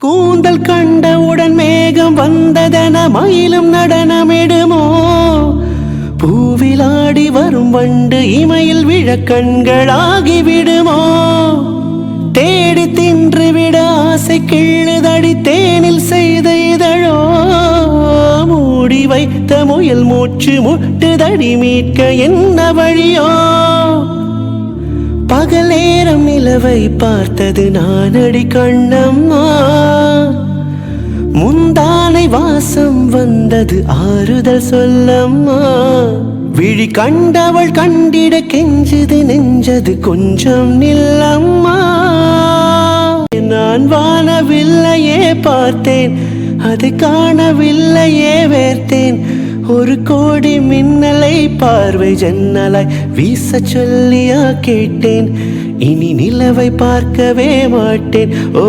கூந்தல் கண்டவுடன் மேகம் வந்ததென மயிலும் நடனமிடுமோ? பூவிலாடி வரும் வண்டு இமையில் விழ கண்களாகி விடுமோ? தேடி தின்று விட ஆசை கிள்ளுதடி தேனில் செய்த இதழோ? மூடி வைத்த முயல் மூச்சு முட்டுதடி மீட்க என்ன வழியோ? பகல் நேரம் நிலவை பார்த்தது நானடி கண்ணம்மா, முந்தானை வாசம் வந்தது ஆறுதல் சொல்லம்மா. விழி கண்டவள் கண்டிட கெஞ்சது நெஞ்சது கொஞ்சம் நில்லம்மா. நான் வானவில்லையே பார்த்தேன், அது காணவில்லையே வேர்த்தேன். ஒரு கோடி மின்னலை பார்வை ஜன்னலாய் வீச சொல்லியா கேட்டேன். இனி நிலவை பார்க்கவே மாட்டேன். ஓ